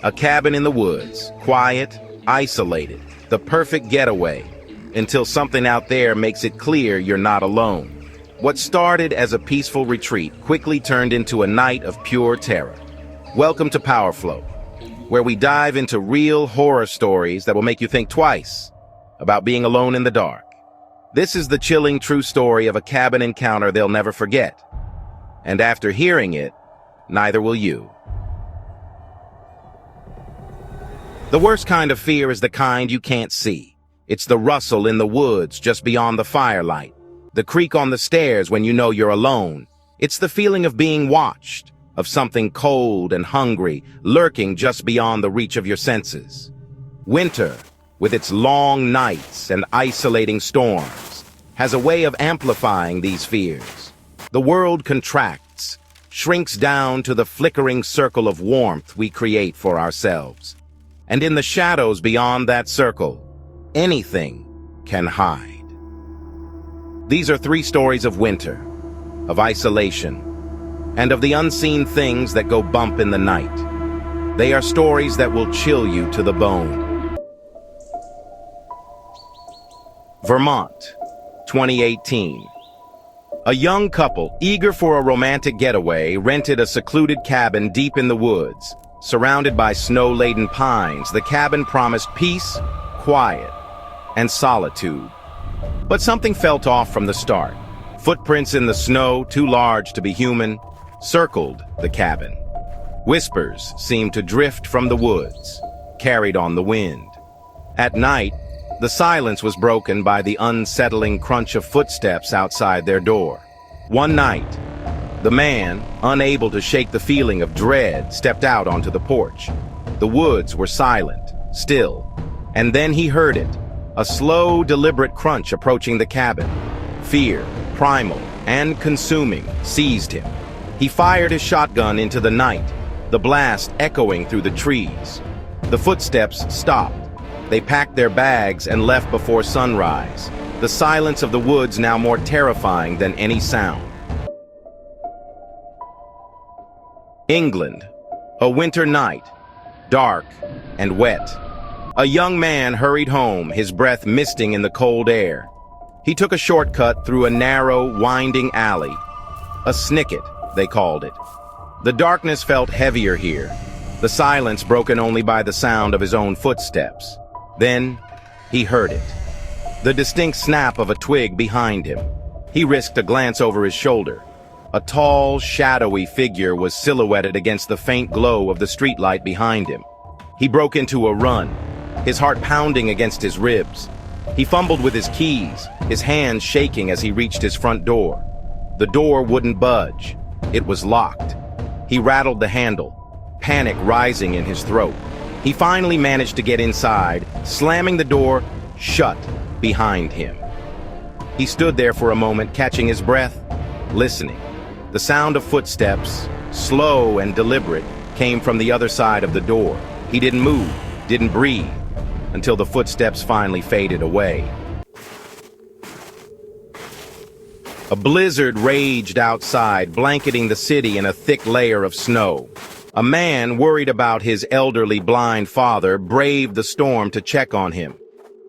A cabin in the woods, quiet, isolated, the perfect getaway, until something out there makes it clear you're not alone. What started as a peaceful retreat quickly turned into a night of pure terror. Welcome to POWERFLOW, where we dive into real horror stories that will make you think twice about being alone in the dark. This is the chilling true story of a cabin encounter they'll never forget. And after hearing it, neither will you. The worst kind of fear is the kind you can't see. It's the rustle in the woods just beyond the firelight, the creak on the stairs when you know you're alone. It's the feeling of being watched, of something cold and hungry lurking just beyond the reach of your senses. Winter, with its long nights and isolating storms, has a way of amplifying these fears. The world contracts, shrinks down to the flickering circle of warmth we create for ourselves. And in the shadows beyond that circle, anything can hide. These are 3 stories of winter, of isolation, and of the unseen things that go bump in the night. They are stories that will chill you to the bone. Vermont, 2018. A young couple, eager for a romantic getaway, rented a secluded cabin deep in the woods. Surrounded by snow-laden pines, the cabin promised peace, quiet, and solitude. But something felt off from the start. Footprints in the snow, too large to be human, circled the cabin. Whispers seemed to drift from the woods, carried on the wind. At night, the silence was broken by the unsettling crunch of footsteps outside their door. One night, the man, unable to shake the feeling of dread, stepped out onto the porch. The woods were silent, still, and then he heard it, a slow, deliberate crunch approaching the cabin. Fear, primal and consuming, seized him. He fired his shotgun into the night, the blast echoing through the trees. The footsteps stopped. They packed their bags and left before sunrise, the silence of the woods now more terrifying than any sound. England, a winter night, dark and wet. A young man hurried home, his breath misting in the cold air. He took a shortcut through a narrow, winding alley. A Snicket, they called it. The darkness felt heavier here, the silence broken only by the sound of his own footsteps. Then, he heard it. The distinct snap of a twig behind him. He risked a glance over his shoulder. A tall, shadowy figure was silhouetted against the faint glow of the streetlight behind him. He broke into a run, his heart pounding against his ribs. He fumbled with his keys, his hands shaking as he reached his front door. The door wouldn't budge. It was locked. He rattled the handle, panic rising in his throat. He finally managed to get inside, slamming the door shut behind him. He stood there for a moment, catching his breath, listening. The sound of footsteps, slow and deliberate, came from the other side of the door. He didn't move, didn't breathe, until the footsteps finally faded away. A blizzard raged outside, blanketing the city in a thick layer of snow. A man, worried about his elderly blind father, braved the storm to check on him.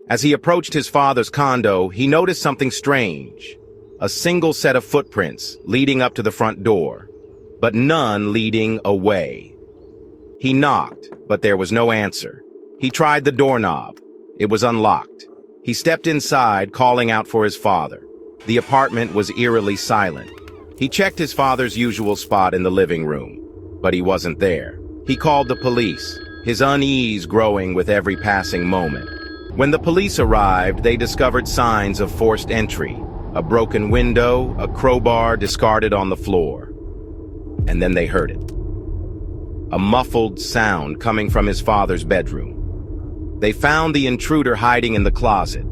As he approached his father's condo, he noticed something strange. A single set of footprints leading up to the front door, but none leading away. He knocked, but there was no answer. He tried the doorknob. It was unlocked. He stepped inside, calling out for his father. The apartment was eerily silent. He checked his father's usual spot in the living room, but he wasn't there. He called the police, his unease growing with every passing moment. When the police arrived, they discovered signs of forced entry. A broken window, a crowbar discarded on the floor. And then they heard it. A muffled sound coming from his father's bedroom. They found the intruder hiding in the closet,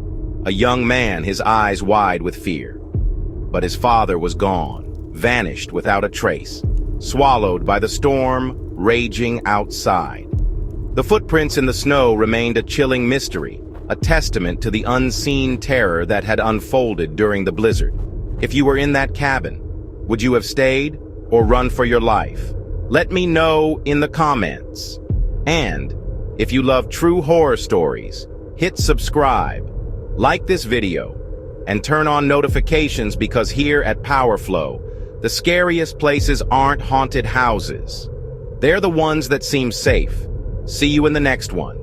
a young man, his eyes wide with fear. But his father was gone, vanished without a trace, swallowed by the storm raging outside. The footprints in the snow remained a chilling mystery, a testament to the unseen terror that had unfolded during the blizzard. If you were in that cabin, would you have stayed or run for your life? Let me know in the comments. And if you love true horror stories, hit subscribe, like this video, and turn on notifications because here at POWERFLOW, the scariest places aren't haunted houses. They're the ones that seem safe. See you in the next one.